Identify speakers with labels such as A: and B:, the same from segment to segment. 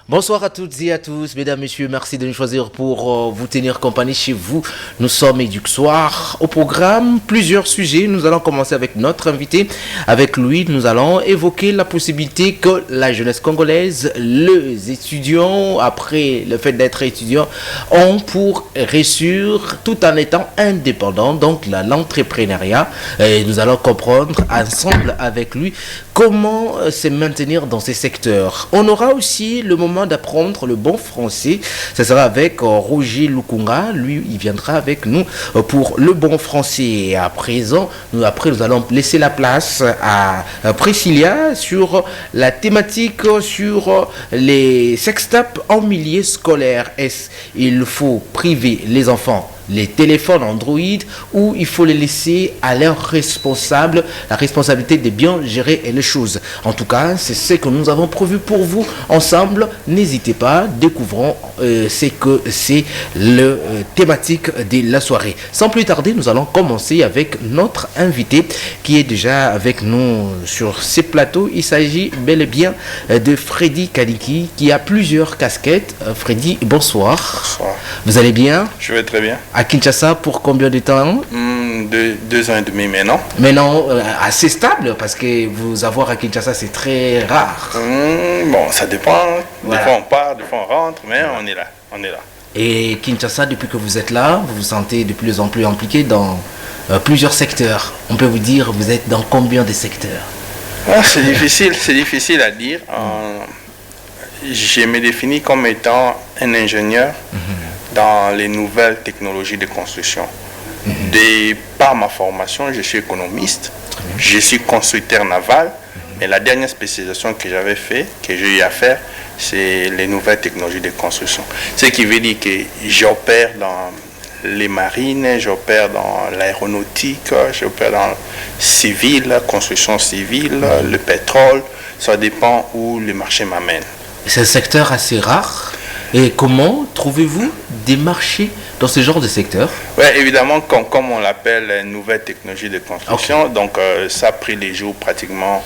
A: Bonsoir à toutes et à tous, mesdames, messieurs, merci de nous choisir pour vous tenir compagnie chez vous. Nous sommes Éduc-Soir. Au programme, plusieurs sujets. Nous allons commencer avec notre invité. Avec lui, nous allons évoquer la possibilité que la jeunesse congolaise, les étudiants, après le fait d'être étudiants, ont pour réussir tout en étant indépendants, donc l'entrepreneuriat. Et nous allons comprendre ensemble avec lui comment se maintenir dans ces secteurs. On aura aussi le moment d'apprendre le bon français. Ce sera avec Roger Lukunga. Lui, il viendra avec nous pour le bon français. Et à présent, nous allons laisser la place à Priscilla sur la thématique sur les sextapes en milieu scolaire. Est-ce qu'il faut priver les enfants les téléphones Android ou il faut les laisser à leurs responsables, la responsabilité de bien gérer les choses. En tout cas, c'est ce que nous avons prévu pour vous ensemble. N'hésitez pas, découvrons ce que c'est le thématique de la soirée. Sans plus tarder, nous allons commencer avec notre invité qui est déjà avec nous sur ces plateaux. Il s'agit bel et bien de Freddy Kaniki qui a plusieurs casquettes. Freddy, bonsoir.
B: Bonsoir.
A: Vous allez bien?
B: Je vais très bien.
A: À Kinshasa, pour combien de temps?
B: 2 ans et demi maintenant.
A: Mais non, assez stable, parce que vous avoir à Kinshasa, c'est très rare.
B: Bon, ça dépend.
A: Voilà.
B: Des fois on part, des fois on rentre, mais on est là. On est là.
A: Et Kinshasa, depuis que vous êtes là, vous vous sentez de plus en plus impliqué dans plusieurs secteurs. On peut vous dire, vous êtes dans combien de secteurs?
B: C'est difficile à dire. Je me définis comme étant un ingénieur dans les nouvelles technologies de construction. Par ma formation, je suis économiste, je suis constructeur naval, mais la dernière spécialisation que j'avais fait, que j'ai eu à faire, c'est les nouvelles technologies de construction. Ce qui veut dire que j'opère dans les marines, j'opère dans l'aéronautique, j'opère dans le civil, la construction civile, le pétrole, ça dépend où le marché m'amène.
A: C'est un secteur assez rare. Et comment trouvez-vous des marchés dans ce genre de secteur?
B: Oui, évidemment, comme on l'appelle, nouvelle technologie de construction. Okay. Donc, ça a pris les jours pratiquement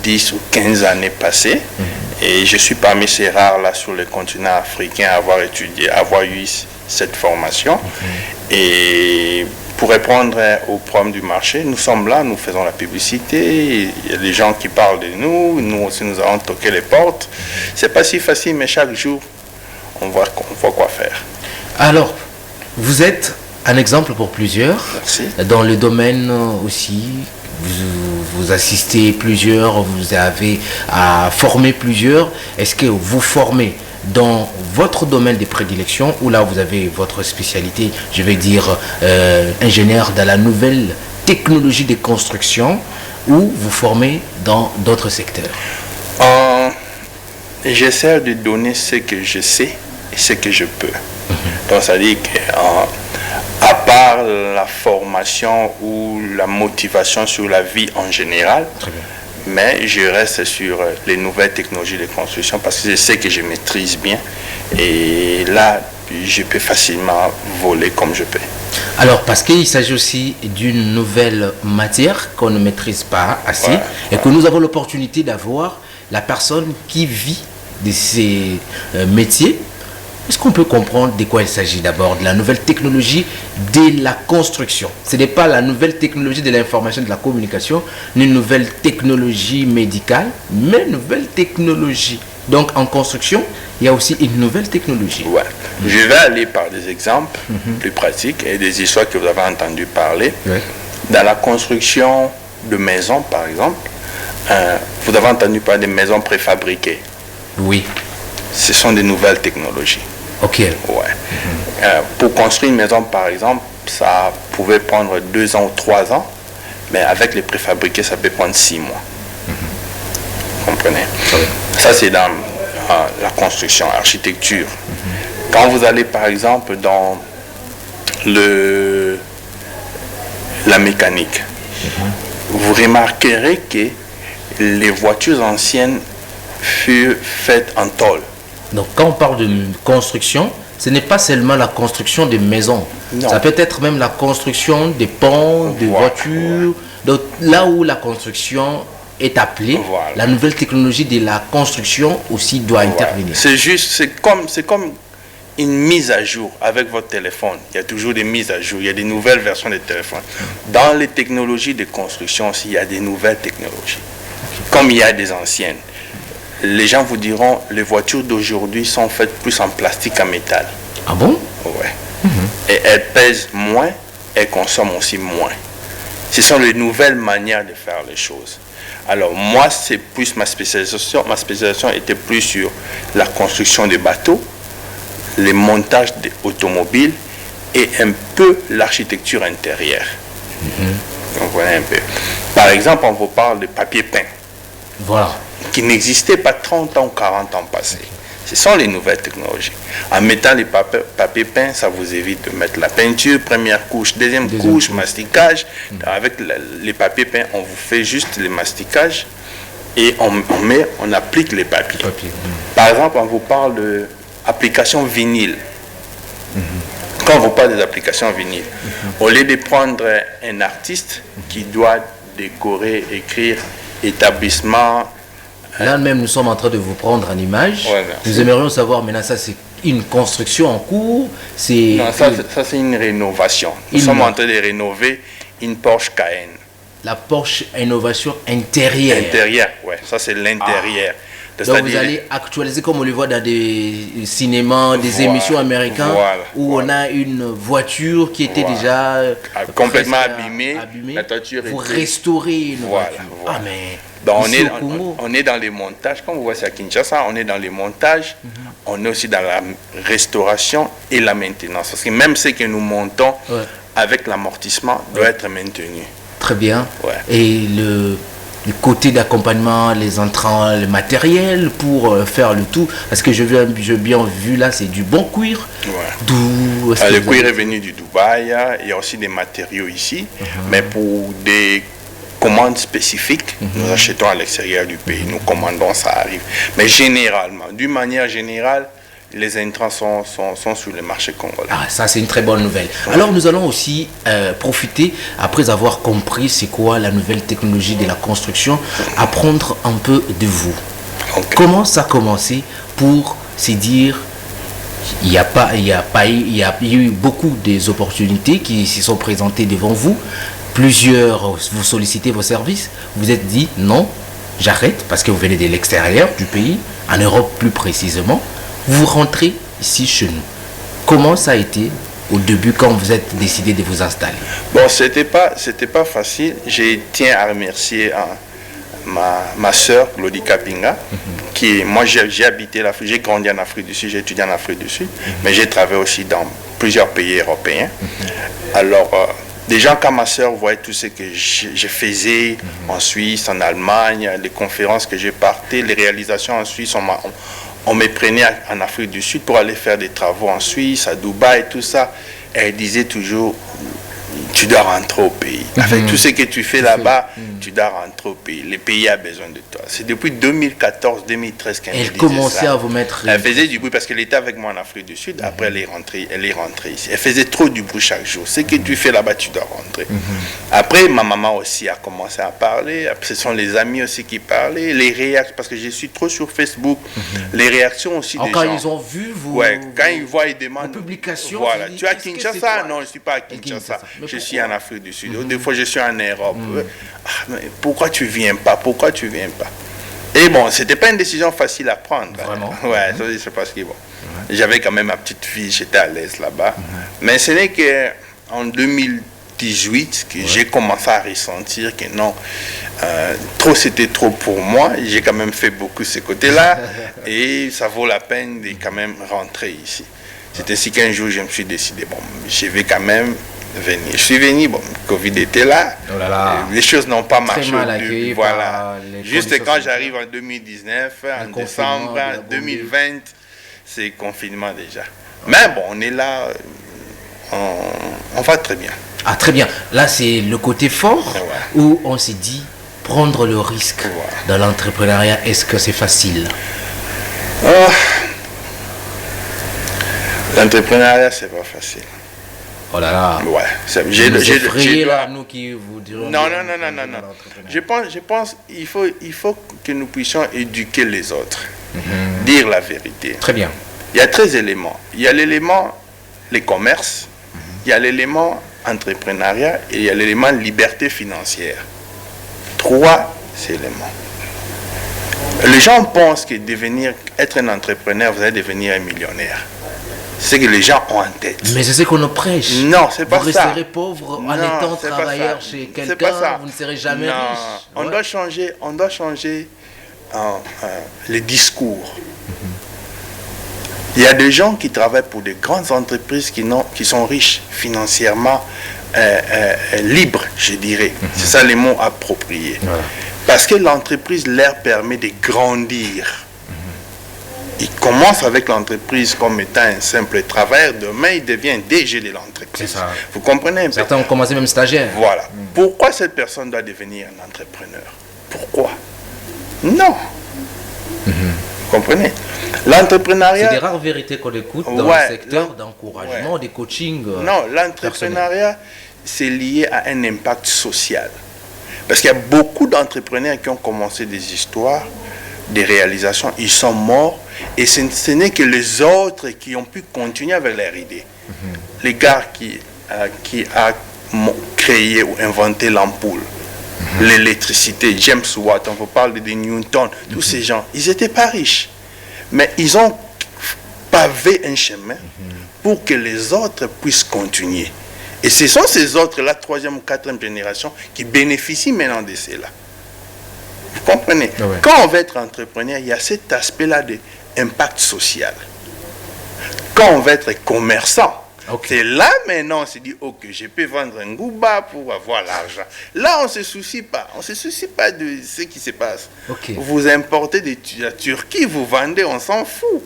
B: 10 ou 15 années passées. Et je suis parmi ces rares-là sur le continent africain à avoir étudié, à avoir eu cette formation. Et pour répondre au problème du marché, nous sommes là, nous faisons la publicité, il y a des gens qui parlent de nous, nous aussi nous allons toquer les portes. C'est pas si facile, mais chaque jour, on voit quoi faire.
A: Alors, vous êtes un exemple pour plusieurs.
B: Merci.
A: Dans le domaine aussi, vous assistez plusieurs, vous avez à former plusieurs. Est-ce que vous formez dans votre domaine de prédilection ou là vous avez votre spécialité, je vais dire ingénieur dans la nouvelle technologie de construction, ou vous formez dans d'autres secteurs?
B: J'essaie de donner ce que je sais et ce que je peux. Donc ça dit qu'à part la formation ou la motivation sur la vie en général, mais je reste sur les nouvelles technologies de construction parce que je sais que je maîtrise bien et là je peux facilement voler comme je peux.
A: Alors parce qu'il s'agit aussi d'une nouvelle matière qu'on ne maîtrise pas assez et que nous avons l'opportunité d'avoir la personne qui vit de ces métiers. Est-ce qu'on peut comprendre de quoi il s'agit d'abord? De la nouvelle technologie de la construction. Ce n'est pas la nouvelle technologie de l'information, de la communication, ni une nouvelle technologie médicale, mais une nouvelle technologie. Donc en construction, il y a aussi une nouvelle technologie.
B: Ouais. Je vais aller par des exemples plus pratiques et des histoires que vous avez entendu parler. Dans la construction de maisons, par exemple, vous avez entendu parler des maisons préfabriquées.
A: Oui.
B: Ce sont des nouvelles technologies.
A: Ok.
B: Ouais. Pour construire une maison, par exemple, ça pouvait prendre 2 ans ou 3 ans, mais avec les préfabriqués, ça peut prendre 6 mois. Vous comprenez? Ça, c'est dans la construction, l'architecture. Quand vous allez, par exemple, dans la mécanique, vous remarquerez que les voitures anciennes furent faites en tôle.
A: Donc quand on parle de construction, ce n'est pas seulement la construction des maisons. Non. Ça peut être même la construction des ponts, des voitures. Donc là où la construction est appelé,
B: Voilà.
A: la nouvelle technologie de la construction aussi doit intervenir.
B: C'est juste, c'est comme une mise à jour avec votre téléphone. Il y a toujours des mises à jour, il y a des nouvelles versions des téléphones. Dans les technologies de construction aussi, il y a des nouvelles technologies, comme il y a des anciennes. Les gens vous diront, les voitures d'aujourd'hui sont faites plus en plastique qu'en métal.
A: Ah bon?
B: Ouais. Et elles pèsent moins, elles consomment aussi moins. Ce sont les nouvelles manières de faire les choses. Alors moi, c'est plus ma spécialisation. Ma spécialisation était plus sur la construction des bateaux, les montages automobiles et un peu l'architecture intérieure. Donc voilà un peu. Par exemple, on vous parle de papier peint,
A: Voilà.
B: qui n'existait pas 30 ans ou 40 ans passés. Ce sont les nouvelles technologies. En mettant les papiers peints, ça vous évite de mettre la peinture, première couche, deuxième couche, masticage. Avec les papiers peints, on vous fait juste les masticages et on applique les papiers. Par exemple, on vous parle d'applications vinyle. Quand on vous parle des applications vinyle, au lieu de prendre un artiste qui doit décorer, écrire, établissement.
A: Là même, nous sommes en train de vous prendre en image.
B: Ouais,
A: nous aimerions savoir maintenant, ça c'est une construction en cours.
B: Non, ça c'est une rénovation. Nous sommes en train de rénover une Porsche Cayenne.
A: La Porsche Innovation intérieure.
B: Intérieur, ouais, ça c'est l'intérieur.
A: Donc vous allez actualiser comme on le voit dans des cinémas, des émissions américaines où on a une voiture qui était déjà
B: complètement abîmée. La toiture
A: vous restaurez une voiture. Ah mais
B: donc on est dans les montages, comme vous voyez à Kinshasa, on est dans les montages, on est aussi dans la restauration et la maintenance. Parce que même ce que nous montons avec l'amortissement doit être maintenu.
A: Très bien.
B: Ouais.
A: Et le côté d'accompagnement, les entrants, le matériel pour faire le tout, parce que j'ai bien vu là, c'est du bon cuir.
B: Ouais.
A: D'où
B: le cuir est venu du Dubaï, il y a aussi des matériaux ici, mais pour des commandes spécifiques, nous achetons à l'extérieur du pays, nous commandons, ça arrive. Mais généralement, d'une manière générale, les intrants sont sur le marché congolais.
A: Ah, ça c'est une très bonne nouvelle. Alors nous allons aussi profiter, après avoir compris c'est quoi la nouvelle technologie de la construction, apprendre un peu de vous.
B: Okay.
A: Comment ça a commencé pour se dire, il y a eu beaucoup des opportunités qui se sont présentées devant vous, plusieurs vous sollicitez vos services, vous vous êtes dit non, j'arrête parce que vous venez de l'extérieur du pays, en Europe plus précisément. Vous rentrez ici chez nous. Comment ça a été au début quand vous êtes décidé de vous installer?
B: Bon, c'était pas facile. Je tiens à remercier ma soeur, Claudie Kapinga, moi j'ai habité l'Afrique, j'ai grandi en Afrique du Sud, j'ai étudié en Afrique du Sud, mais j'ai travaillé aussi dans plusieurs pays européens. Alors, des gens comme ma soeur voyaient tout ce que je faisais en Suisse, en Allemagne, les conférences que j'ai partées, les réalisations en Suisse, on me prenait en Afrique du Sud pour aller faire des travaux en Suisse, à Dubaï, tout ça. Et elle disait toujours, tu dois rentrer au pays. Avec tout ce que tu fais là-bas, tu dois rentrer au pays. Le pays a besoin de toi. C'est depuis 2014-2013 qu'elle
A: elle commençait à vous mettre...
B: Elle faisait du bruit parce qu'elle était avec moi en Afrique du Sud. Après, elle est rentrée ici. Elle faisait trop du bruit chaque jour. Ce que tu fais là-bas, tu dois rentrer. Après, ma maman aussi a commencé à parler. Après, ce sont les amis aussi qui parlaient. Les réactions, parce que je suis trop sur Facebook. Les réactions aussi des
A: quand
B: gens.
A: ils ont vu vous...
B: Ouais, quand ils voient, ils demandent...
A: Publication,
B: voilà. Tu es à Kinshasa? Non, je ne suis pas à Kinshasa. Je suis en Afrique du Sud. Des fois, je suis en Europe. Ah, mais pourquoi tu viens pas? Pourquoi tu viens pas? Et bon, c'était pas une décision facile à prendre.
A: Vraiment?
B: Ouais, c'est parce que bon, j'avais quand même ma petite fille, j'étais à l'aise là-bas. Mais ce n'est qu'en 2018 que j'ai commencé à ressentir que non, trop c'était trop pour moi. J'ai quand même fait beaucoup de ce côté-là et ça vaut la peine de quand même rentrer ici. C'est ainsi qu'un jour je me suis décidé, bon, je vais quand même venir. Je suis venu, bon, Covid était là, les choses n'ont pas marché au début, voilà. Juste quand j'arrive en 2019, en décembre 2020, c'est confinement déjà. Mais bon, on est là, on va très bien.
A: Ah, très bien. Là, c'est le côté fort où on s'est dit prendre le risque dans l'entrepreneuriat. Est-ce que c'est facile?
B: L'entrepreneuriat, c'est pas facile.
A: Oh là là.
B: Ouais.
A: J'ai là, nous qui vous dirons.
B: Non. Je pense qu'il faut que nous puissions éduquer les autres. Dire la vérité.
A: Très bien.
B: Il y a 13 éléments. Il y a l'élément, les commerces. Il y a l'élément entrepreneuriat et il y a l'élément liberté financière. 3 éléments. Les gens pensent que être un entrepreneur, vous allez devenir un millionnaire. C'est ce que les gens ont en tête.
A: Mais c'est ce qu'on nous prêche.
B: Non, c'est pas ça.
A: Vous resterez pauvre en étant travailleur chez quelqu'un, vous ne serez jamais riche.
B: On doit changer les discours. Il y a des gens qui travaillent pour des grandes entreprises qui sont riches financièrement, libres, je dirais. C'est ça les mots appropriés. Voilà. Parce que l'entreprise leur permet de grandir. Il commence avec l'entreprise comme étant un simple travailleur. Demain, il devient DG de l'entreprise. Vous comprenez un peu?
A: Certains ont commencé même stagiaire.
B: Voilà. Pourquoi cette personne doit devenir un entrepreneur? Pourquoi? Non. Vous comprenez? L'entrepreneuriat...
A: C'est des rares vérités qu'on écoute dans le secteur d'encouragement, des coachings.
B: Non, l'entrepreneuriat, c'est lié à un impact social. Parce qu'il y a beaucoup d'entrepreneurs qui ont commencé des histoires, des réalisations, ils sont morts, et ce n'est que les autres qui ont pu continuer avec leur idée. Les gars qui ont créé ou inventé l'ampoule, l'électricité, James Watt, on vous parle de Newton, tous ces gens, ils n'étaient pas riches. Mais ils ont pavé un chemin pour que les autres puissent continuer. Et ce sont ces autres, la 3e ou 4e génération, qui bénéficient maintenant de cela. Vous comprenez? Ouais. Quand on veut être entrepreneur, il y a cet aspect-là d'impact social. Quand on veut être commerçant, c'est là maintenant on se dit, ok, je peux vendre un gouba pour avoir l'argent. Là, on ne se soucie pas. On ne se soucie pas de ce qui se passe. Vous importez de la Turquie, vous vendez, on s'en fout.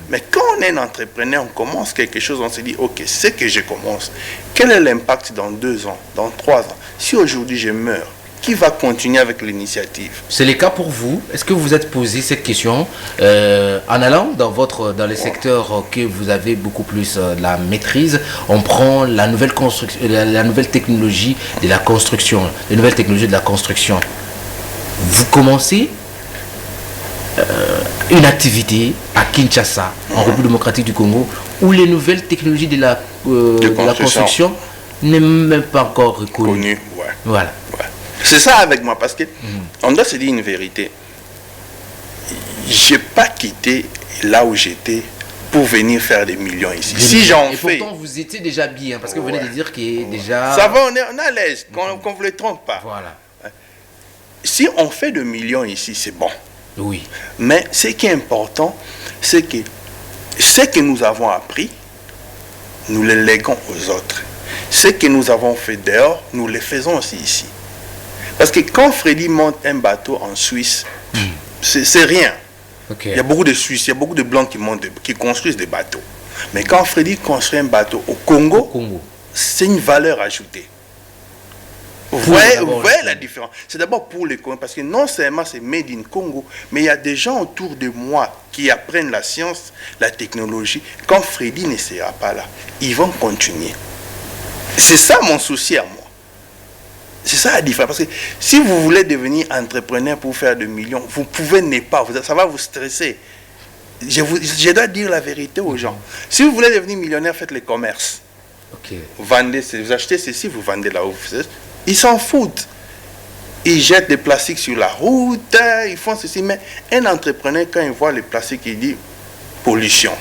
B: Mais quand on est un entrepreneur, on commence quelque chose, on se dit, ok, c'est que je commence. Quel est l'impact dans 2 ans, dans 3 ans? Si aujourd'hui je meurs, qui va continuer avec l'initiative?
A: C'est le cas pour vous. Est-ce que vous vous êtes posé cette question en allant dans les secteurs que vous avez beaucoup plus de la maîtrise? On prend la nouvelle technologie de la construction, les nouvelles technologies de la construction. Vous commencez une activité à Kinshasa, en République démocratique du Congo, où les nouvelles technologies de la construction n'est même pas encore reconnues. Voilà.
B: C'est ça avec moi, parce que on doit se dire une vérité. Je n'ai pas quitté là où j'étais pour venir faire des millions ici. Si j'en fais...
A: Et pourtant, vous étiez déjà bien, parce que vous venez de dire qu'il est déjà...
B: Ça va, on est à l'aise, qu'on ne le trompe pas.
A: Voilà.
B: Si on fait des millions ici, c'est bon.
A: Oui.
B: Mais ce qui est important, c'est que ce que nous avons appris, nous le léguons aux autres. Ce que nous avons fait dehors, nous le faisons aussi ici. Parce que quand Freddy monte un bateau en Suisse, c'est rien. Il y a beaucoup de Suisses, il y a beaucoup de Blancs qui construisent des bateaux. Mais quand Freddy construit un bateau au Congo, c'est une valeur ajoutée. Vous voyez la différence. C'est d'abord pour les Congolais, parce que non seulement c'est made in Congo, mais il y a des gens autour de moi qui apprennent la science, la technologie. Quand Freddy ne sera pas là, ils vont continuer. C'est ça mon souci à moi. C'est ça la différence. Parce que si vous voulez devenir entrepreneur pour faire des millions, vous pouvez ne pas. Ça va vous stresser. Je dois dire la vérité aux gens. Si vous voulez devenir millionnaire, faites le commerce. Vendez, vous achetez ceci, vous vendez là où vous êtes. Ils s'en foutent. Ils jettent des plastiques sur la route, ils font ceci. Mais un entrepreneur, quand il voit les plastiques, il dit pollution,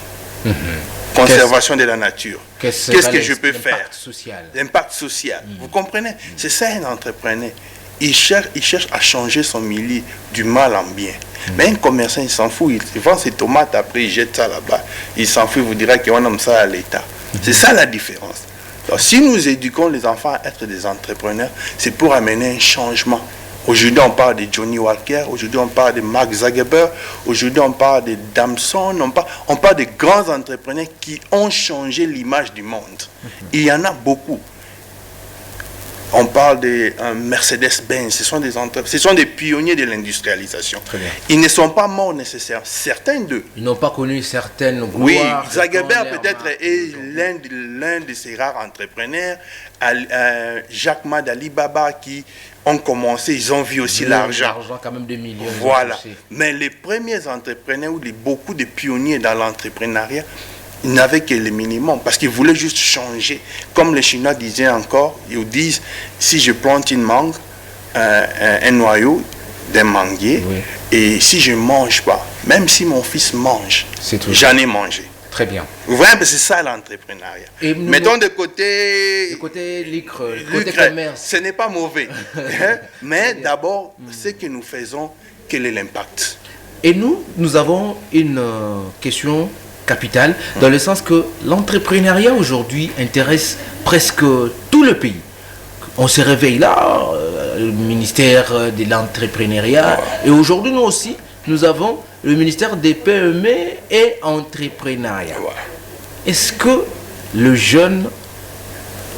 B: conservation de la nature. Qu'est-ce que je peux faire? L'impact social. Vous comprenez? C'est ça un entrepreneur. Il cherche à changer son milieu du mal en bien. Mais un commerçant, il s'en fout. Il vend ses tomates, après il jette ça là-bas. Il s'en fout, il vous dira qu'on aime ça à l'État. C'est ça la différence. Alors, si nous éduquons les enfants à être des entrepreneurs, c'est pour amener un changement. Aujourd'hui, on parle de Johnny Walker, aujourd'hui, on parle de Mark Zuckerberg, aujourd'hui, on parle de Damson, on parle de grands entrepreneurs qui ont changé l'image du monde. Il y en a beaucoup. On parle de Mercedes-Benz, ce sont des pionniers de l'industrialisation. Ils ne sont pas morts nécessaires, certains d'eux.
A: Ils n'ont pas connu certaines gloires.
B: Oui, Zuckerberg peut-être est l'un de ces rares entrepreneurs. Jacques Ma d'Alibaba qui ont commencé, ils ont vu aussi l'argent.
A: L'argent quand même de millions.
B: Voilà. Mais les premiers entrepreneurs ou beaucoup de pionniers dans l'entrepreneuriat, ils n'avaient que le minimum parce qu'ils voulaient juste changer. Comme les Chinois disaient encore, ils disent, si je plante une mangue, un noyau d'un manguier, oui. Et si je ne mange pas, même si mon fils mange, j'en ai mangé.
A: Très bien.
B: Vous voyez, c'est ça l'entrepreneuriat. Mettons de côté...
A: Le côté lucre, le côté commerce.
B: Ce n'est pas mauvais. Mais d'abord, ce que nous faisons, quel est l'impact?
A: Et nous avons une question capitale, dans le sens que l'entrepreneuriat aujourd'hui intéresse presque tout le pays. On se réveille là, le ministère de l'entrepreneuriat, et aujourd'hui nous aussi, nous avons le ministère des PME et entrepreneuriat. Est-ce que les jeunes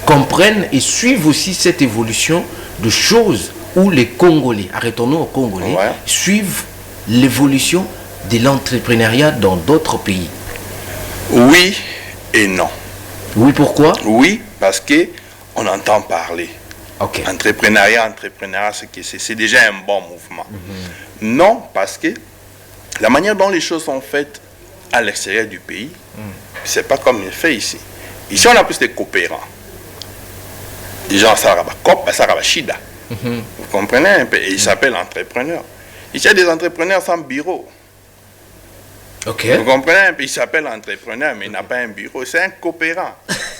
A: comprennent et suivent aussi cette évolution de choses où les Congolais, arrêtons-nous aux Congolais, suivent l'évolution de l'entrepreneuriat dans d'autres pays?
B: Oui et non.
A: Oui, pourquoi?
B: Oui, parce qu'on entend parler.
A: Okay.
B: Entrepreneuriat, c'est déjà un bon mouvement. Non, parce que la manière dont les choses sont faites à l'extérieur du pays, c'est pas comme il est fait ici. Ici, on a plus de coopérants. Les gens, ça va Shida. Vous comprenez un peu? Et ils s'appellent entrepreneurs. Ici, il y a des entrepreneurs sans bureau.
A: Okay.
B: Vous comprenez? Il s'appelle entrepreneur, mais il n'a pas un bureau. C'est un coopérant.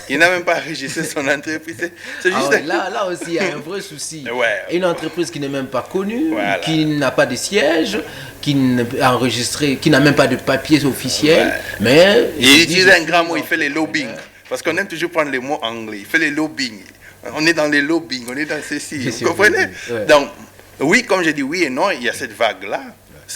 B: Il n'a même pas enregistré son entreprise. C'est juste
A: là aussi, il y a un vrai souci.
B: Ouais,
A: une entreprise qui n'est même pas connue, voilà, qui n'a pas de siège, qui n'a même pas de papiers officiels. Mais
B: il utilise un grand mot, il fait les lobbying. Parce qu'on aime toujours prendre les mots anglais. Il fait les lobbying. On est dans les lobbying, on est dans ceci. Vous comprenez? Donc, oui, comme j'ai dit oui et non, il y a cette vague-là.